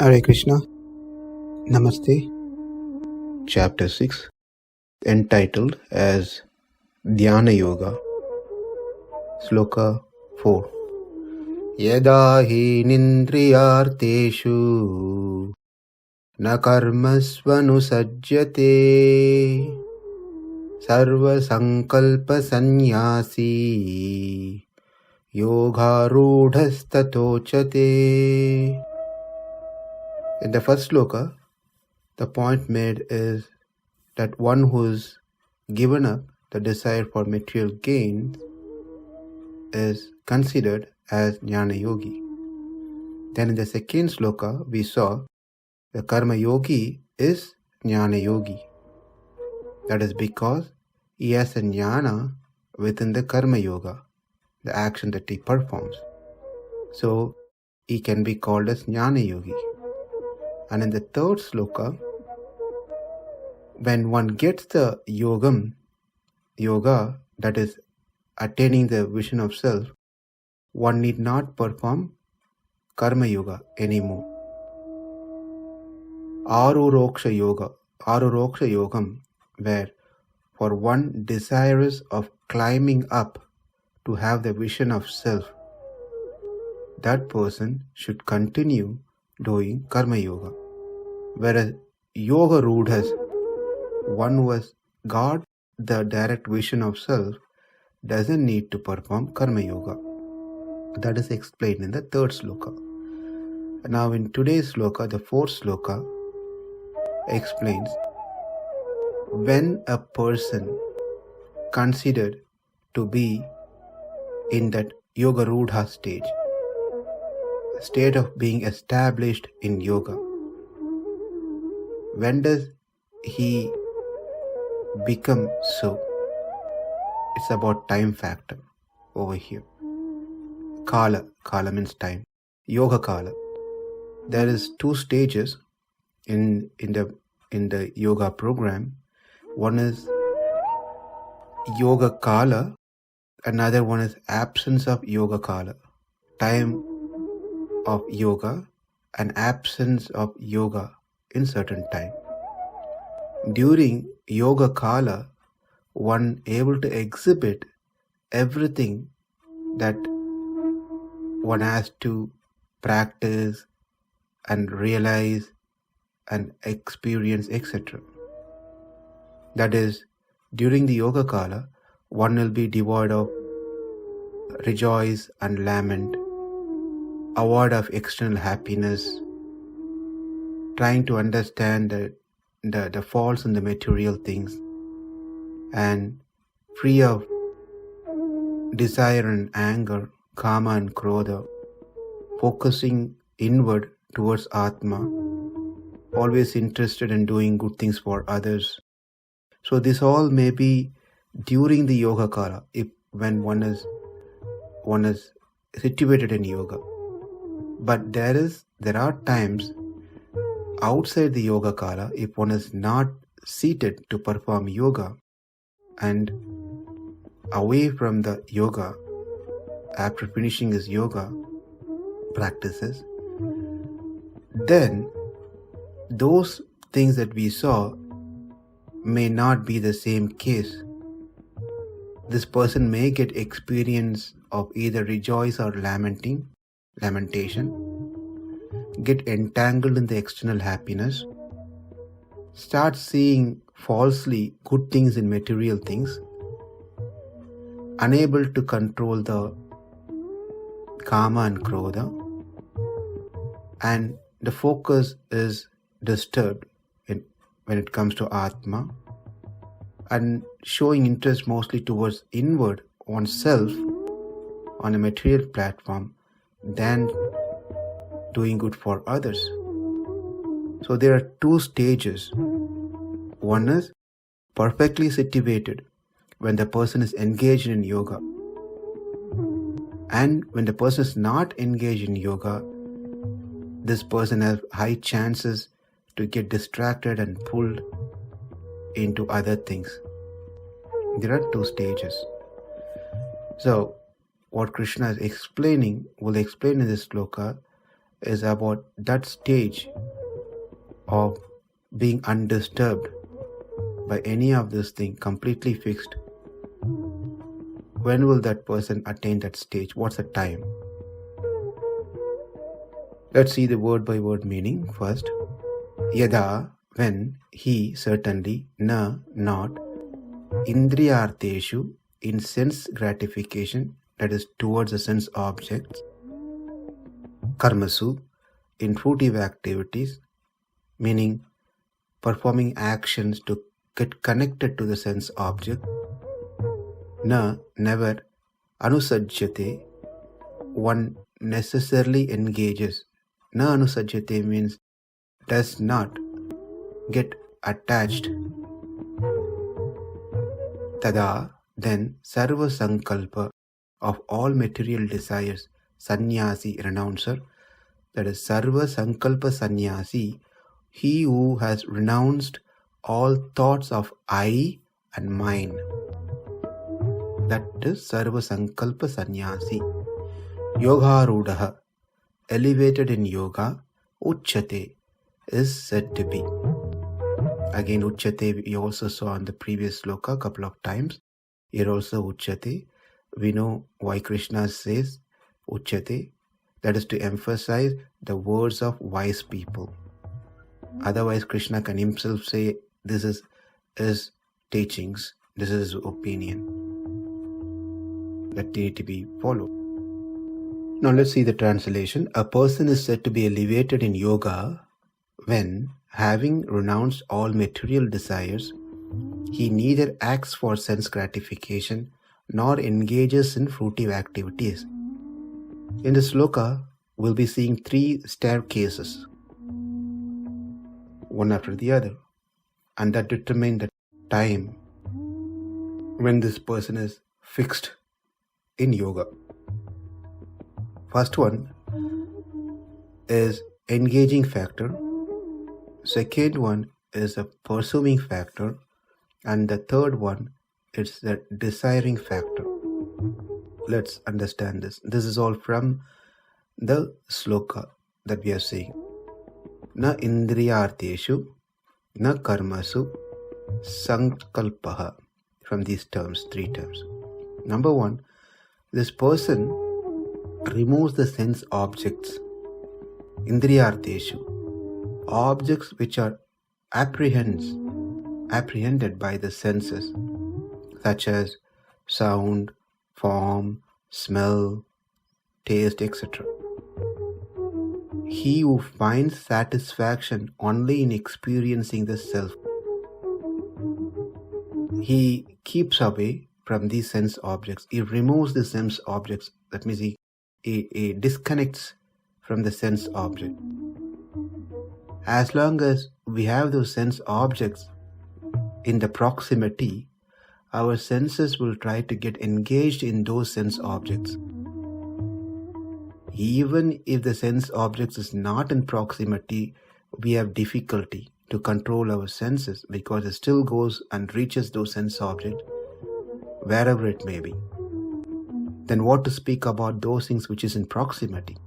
Hare Krishna. Namaste. Chapter 6, entitled as Dhyana Yoga. Sloka 4. Yadā hi nendriyārtheṣu na karmasv anuṣajjate sarva-saṅkalpa-sannyāsī yogārūḍhas tadocyate. In the first sloka, the point made is that one who's given up the desire for material gain is considered as jnana yogi. Then in the second sloka, we saw the karma yogi is jnana yogi. That is because he has a jnana within the karma yoga, the action that he performs. So he can be called as jnana yogi. And in the third sloka, when one gets the yoga, that is attaining the vision of self, one need not perform karma yoga anymore. Anuṣajjate yogam, where for one desirous of climbing up to have the vision of self, that person should continue doing karma yoga. Whereas yogārūḍhas, one who has got the direct vision of self, doesn't need to perform karma yoga. That is explained in the third sloka. Now in today's sloka, the fourth sloka, explains when a person considered to be in that yogārūḍhas state of being established in yoga, when does he become so? It's about time factor over here. Kala means time. Yoga kala. There is two stages in the yoga program. One is yoga kala, another one is absence of yoga kala. Time of yoga and absence of yoga in certain time. During yoga kala, one able to exhibit everything that one has to practice and realize and experience, etc. That is, during the yoga kala, one will be devoid of rejoice and lament, avoid of external happiness, trying to understand the faults in the material things, and free of desire and anger, kama and krodha, focusing inward towards Atma, always interested in doing good things for others. So this all may be during the yoga kala, when one is situated in yoga. But there are times outside the yoga kala, if one is not seated to perform yoga and away from the yoga, after finishing his yoga practices, then those things that we saw may not be the same case. This person may get experience of either rejoice or lamentation, get entangled in the external happiness, start seeing falsely good things in material things, unable to control the kama and krodha, and the focus is disturbed when it comes to Atma, and showing interest mostly towards inward oneself on a material platform than doing good for others. So there are two stages. One is perfectly situated when the person is engaged in yoga, and when the person is not engaged in yoga, this person has high chances to get distracted and pulled into other things. There are two stages. So what Krishna is explaining will explain in this sloka is about that stage of being undisturbed by any of this thing, completely fixed. When will that person attain that stage? What's the time? Let's see the word by word meaning first. Yadā, when, he, certainly, na, not, nendriyārtheṣu, in sense gratification, that is towards the sense objects, karmasv, in fruitive activities, meaning performing actions to get connected to the sense object, na, never, anuṣajjate, one necessarily engages. Na anuṣajjate means does not get attached. Tada, then, sarva-saṅkalpa, of all material desires, sannyāsī, renouncer, that is sarva-saṅkalpa-sannyāsī, he who has renounced all thoughts of I and mine. That is sarva-saṅkalpa-sannyāsī. Yogārūḍhas, elevated in yoga, uṣajjate, is said to be. Again, uṣajjate we also saw in the previous sloka a couple of times. Here also uṣajjate. We know why Krishna says uṣajjate. That is to emphasize the words of wise people. Otherwise, Krishna can himself say, this is his teachings, this is his opinion. That need to be followed. Now let's see the translation. A person is said to be elevated in yoga when, having renounced all material desires, he neither acts for sense gratification nor engages in fruitive activities. In the sloka, we'll be seeing 3 staircases, one after the other, and that determine the time when this person is fixed in yoga. First one is engaging factor. Second one is a pursuing factor. And the third one is the desiring factor. Let's understand this. This is all from the sloka that we are seeing. Na nendriyārtheṣu, na karmasv, saṅkalpaha. From these terms, 3 terms. Number 1, this person removes the sense objects. Nendriyārtheṣu, objects which are apprehended by the senses, such as sound, form, smell, taste, etc. He who finds satisfaction only in experiencing the self, he keeps away from these sense objects. He removes the sense objects. That means he disconnects from the sense object. As long as we have those sense objects in the proximity, our senses will try to get engaged in those sense objects. Even if the sense objects is not in proximity, we have difficulty to control our senses because it still goes and reaches those sense objects wherever it may be. Then what to speak about those things which is in proximity?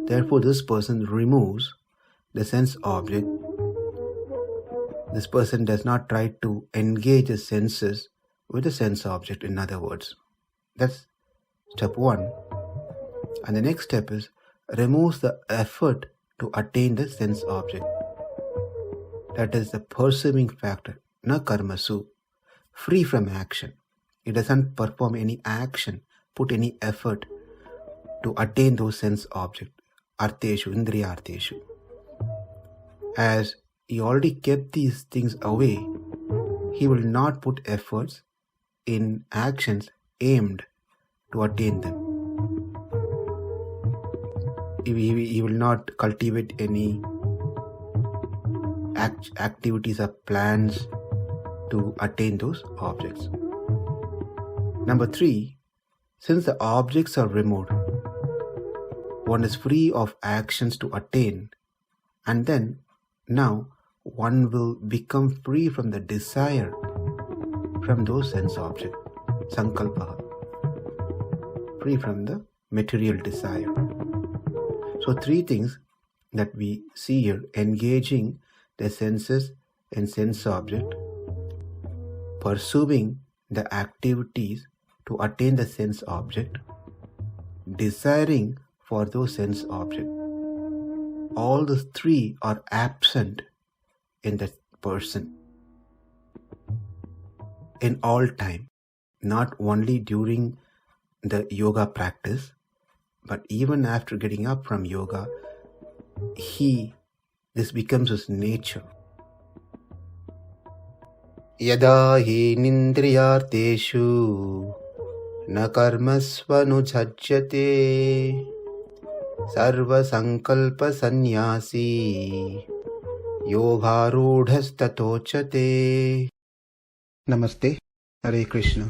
Therefore, this person removes the sense object. This person does not try to engage the senses with the sense object, in other words. That's step 1. And the next step is removes the effort to attain the sense object. That is the pursuing factor, na karmasv, free from action. It doesn't perform any action, put any effort to attain those sense objects, artheṣu, nendriyārtheṣu. As he already kept these things away, he will not put efforts in actions aimed to attain them. He will not cultivate any activities or plans to attain those objects. Number 3, since the objects are removed, one is free of actions to attain, and then now one will become free from the desire from those sense objects, saṅkalpa, free from the material desire. So 3 things that we see here: engaging the senses and sense object, pursuing the activities to attain the sense object, desiring for those sense objects. All those 3 are absent in that person in all time, not only during the yoga practice, but even after getting up from yoga, this becomes his nature. Yadā hi nendriyārtheṣu na karmasv anuṣajjate sarva-saṅkalpa-sannyāsī yogārūḍhas tadocyate. Namaste. Hare Krishna.